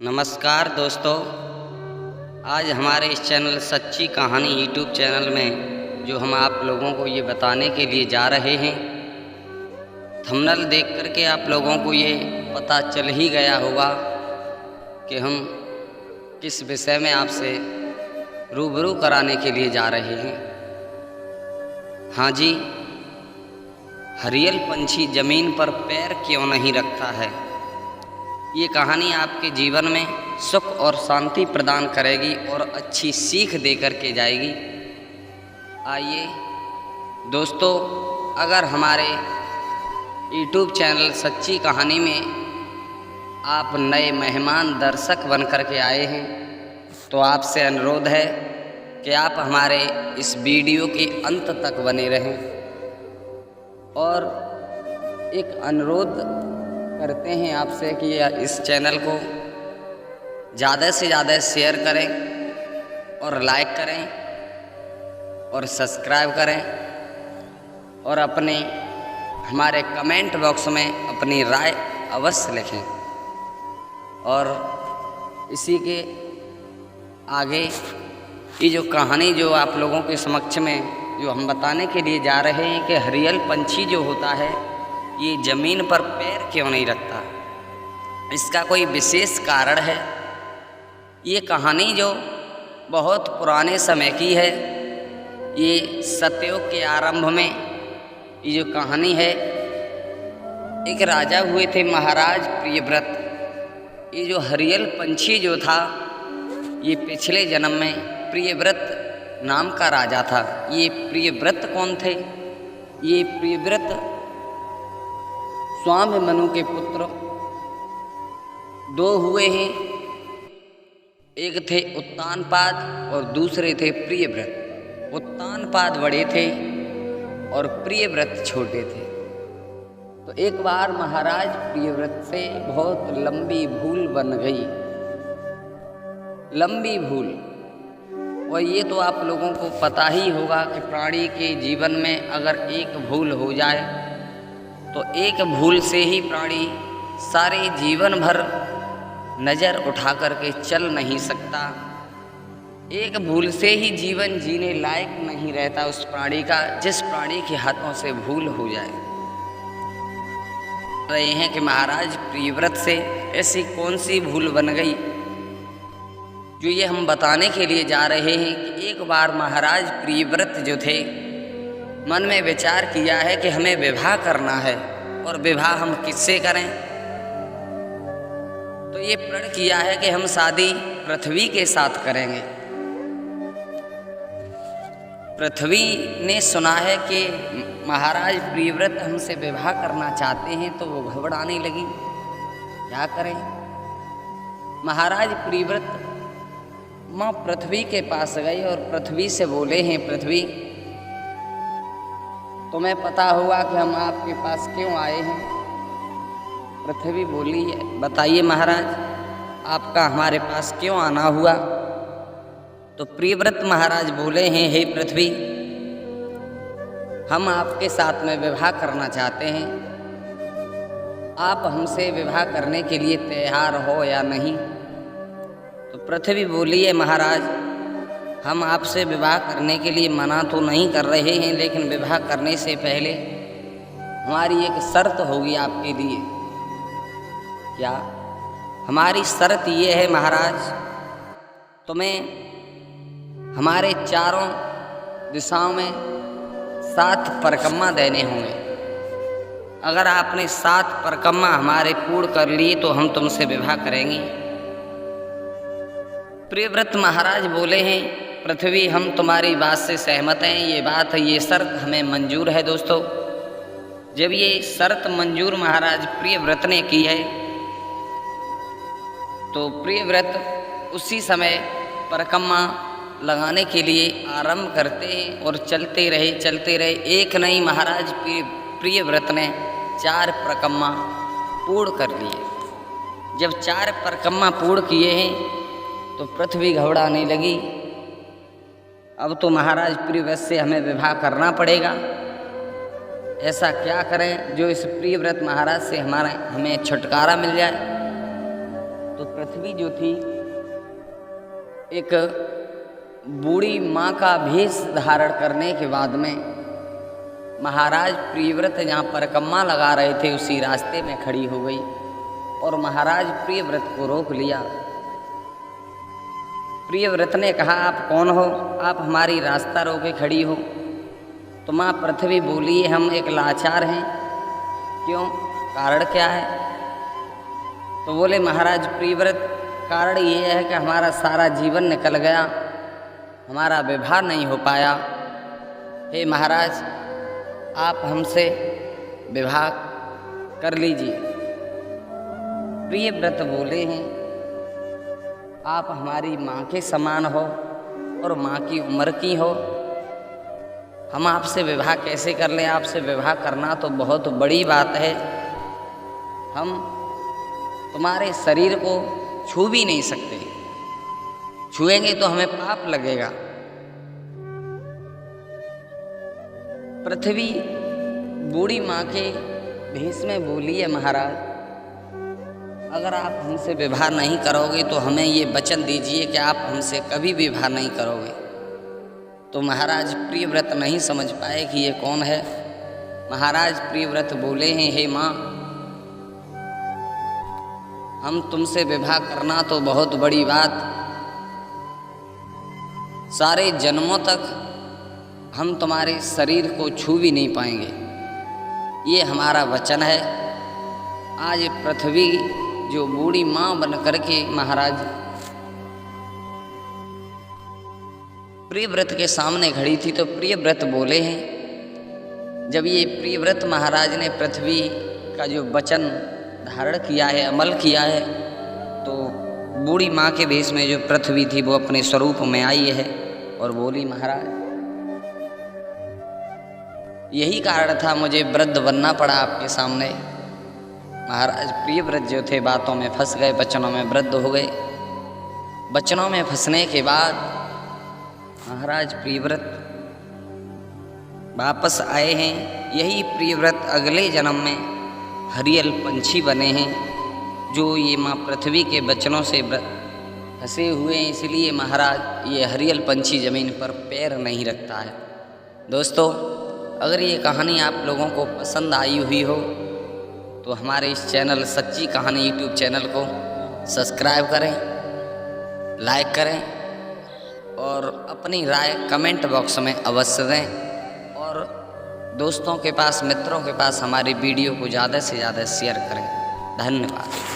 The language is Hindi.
नमस्कार दोस्तों, आज हमारे इस चैनल सच्ची कहानी यूट्यूब चैनल में जो हम आप लोगों को ये बताने के लिए जा रहे हैं, थंबनेल देख कर के आप लोगों को ये पता चल ही गया होगा कि हम किस विषय में आपसे रूबरू कराने के लिए जा रहे हैं। हाँ जी, हरियल पंछी ज़मीन पर पैर क्यों नहीं रखता है। ये कहानी आपके जीवन में सुख और शांति प्रदान करेगी और अच्छी सीख दे कर के जाएगी। आइए दोस्तों, अगर हमारे YouTube चैनल सच्ची कहानी में आप नए मेहमान दर्शक बन कर के आए हैं तो आपसे अनुरोध है कि आप हमारे इस वीडियो के अंत तक बने रहें और एक अनुरोध करते हैं आपसे कि इस चैनल को ज़्यादा से ज़्यादा शेयर करें और लाइक करें और सब्सक्राइब करें और हमारे कमेंट बॉक्स में अपनी राय अवश्य लिखें। और इसी के आगे ये जो कहानी जो आप लोगों के समक्ष में जो हम बताने के लिए जा रहे हैं कि हरियल पंछी जो होता है ये ज़मीन पर पैर क्यों नहीं रखता, इसका कोई विशेष कारण है। ये कहानी जो बहुत पुराने समय की है, ये सतयुग के आरंभ में ये जो कहानी है, एक राजा हुए थे महाराज प्रियव्रत। ये जो हरियल पंछी जो था ये पिछले जन्म में प्रियव्रत नाम का राजा था। ये प्रियव्रत कौन थे? ये प्रियव्रत स्वामिमनु के पुत्र दो हुए हैं, एक थे उत्तानपाद और दूसरे थे प्रियव्रत। उत्तानपाद बड़े थे और प्रियव्रत छोटे थे। तो एक बार महाराज प्रियव्रत से बहुत लंबी भूल बन गई, लंबी भूल। और ये तो आप लोगों को पता ही होगा कि प्राणी के जीवन में अगर एक भूल हो जाए तो एक भूल से ही प्राणी सारे जीवन भर नज़र उठा करके चल नहीं सकता। एक भूल से ही जीवन जीने लायक नहीं रहता उस प्राणी का, जिस प्राणी के हाथों से भूल हो जाए। रहे हैं कि महाराज प्रियव्रत से ऐसी कौन सी भूल बन गई जो ये हम बताने के लिए जा रहे हैं कि एक बार महाराज प्रियव्रत जो थे मन में विचार किया है कि हमें विवाह करना है और विवाह हम किससे करें। तो ये प्रण किया है कि हम शादी पृथ्वी के साथ करेंगे। पृथ्वी ने सुना है कि महाराज प्रियव्रत हमसे विवाह करना चाहते हैं तो वो घबराने लगी, क्या करें। महाराज प्रियव्रत माँ पृथ्वी के पास गए और पृथ्वी से बोले हैं, पृथ्वी तुम्हें पता होगा कि हम आपके पास क्यों आए हैं। पृथ्वी बोली, बताइए महाराज आपका हमारे पास क्यों आना हुआ। तो प्रियव्रत महाराज बोले हैं, हे पृथ्वी हम आपके साथ में विवाह करना चाहते हैं, आप हमसे विवाह करने के लिए तैयार हो या नहीं। तो पृथ्वी बोली है, महाराज हम आपसे विवाह करने के लिए मना तो नहीं कर रहे हैं, लेकिन विवाह करने से पहले हमारी एक शर्त होगी आपके लिए। क्या? हमारी शर्त ये है महाराज, तुम्हें हमारे चारों दिशाओं में 7 परिक्रमा देने होंगे। अगर आपने 7 परिक्रमा हमारे पूर्ण कर लिए तो हम तुमसे विवाह करेंगे। प्रियव्रत महाराज बोले हैं, पृथ्वी हम तुम्हारी बात से सहमत हैं, ये बात है, ये शर्त हमें मंजूर है। दोस्तों, जब ये शर्त मंजूर महाराज प्रियव्रत ने की है तो प्रियव्रत उसी समय परिक्रमा लगाने के लिए आरंभ करते हैं और चलते रहे। एक नहीं महाराज प्रियव्रत ने 4 परिक्रमा पूर्ण कर लिए। जब 4 परिक्रमा पूर्ण किए हैं तो पृथ्वी घबराने लगी, अब तो महाराज प्रियव्रत से हमें विवाह करना पड़ेगा। ऐसा क्या करें जो इस प्रियव्रत महाराज से हमें छुटकारा मिल जाए। तो पृथ्वी जो थी एक बूढ़ी माँ का भेष धारण करने के बाद में महाराज प्रियव्रत जहाँ परिक्रमा लगा रहे थे उसी रास्ते में खड़ी हो गई और महाराज प्रियव्रत को रोक लिया। प्रियव्रत ने कहा, आप कौन हो, आप हमारी रास्ता रोके खड़ी हो? तो माँ पृथ्वी बोली, हम एक लाचार हैं। क्यों, कारण क्या है? तो बोले महाराज प्रियव्रत, कारण ये है कि हमारा सारा जीवन निकल गया, हमारा विवाह नहीं हो पाया। हे महाराज, आप हमसे विवाह कर लीजिए। प्रियव्रत बोले हैं, आप हमारी माँ के समान हो और माँ की उम्र की हो, हम आपसे विवाह कैसे कर लें? आपसे विवाह करना तो बहुत बड़ी बात है, हम तुम्हारे शरीर को छू भी नहीं सकते, छुएंगे तो हमें पाप लगेगा। पृथ्वी बूढ़ी माँ के भेष में बोली है, महाराज अगर आप हमसे विवाह नहीं करोगे तो हमें ये वचन दीजिए कि आप हमसे कभी विवाह नहीं करोगे। तो महाराज प्रियव्रत नहीं समझ पाए कि ये कौन है। महाराज प्रियव्रत बोले हैं, हे माँ, हम तुमसे विवाह करना तो बहुत बड़ी बात, सारे जन्मों तक हम तुम्हारे शरीर को छू भी नहीं पाएंगे, ये हमारा वचन है। आज पृथ्वी जो बूढ़ी माँ बन करके महाराज प्रियव्रत के सामने खड़ी थी, तो प्रियव्रत बोले हैं, जब ये प्रियव्रत महाराज ने पृथ्वी का जो वचन धारण किया है, अमल किया है, तो बूढ़ी माँ के भेष में जो पृथ्वी थी वो अपने स्वरूप में आई है और बोली, महाराज यही कारण था मुझे वृद्ध बनना पड़ा आपके सामने। महाराज प्रियव्रत जो थे बातों में फंस गए, वचनों में वृद्ध हो गए। वचनों में फंसने के बाद महाराज प्रियव्रत वापस आए हैं। यही प्रियव्रत अगले जन्म में हरियल पंछी बने हैं, जो ये माँ पृथ्वी के वचनों से फंसे हुए हैं, इसलिए महाराज ये हरियल पंछी ज़मीन पर पैर नहीं रखता है। दोस्तों, अगर ये कहानी आप लोगों को पसंद आई हुई हो तो हमारे इस चैनल सच्ची कहानी यूट्यूब चैनल को सब्सक्राइब करें, लाइक करें और अपनी राय कमेंट बॉक्स में अवश्य दें और दोस्तों के पास, मित्रों के पास हमारी वीडियो को ज़्यादा से ज़्यादा शेयर करें। धन्यवाद।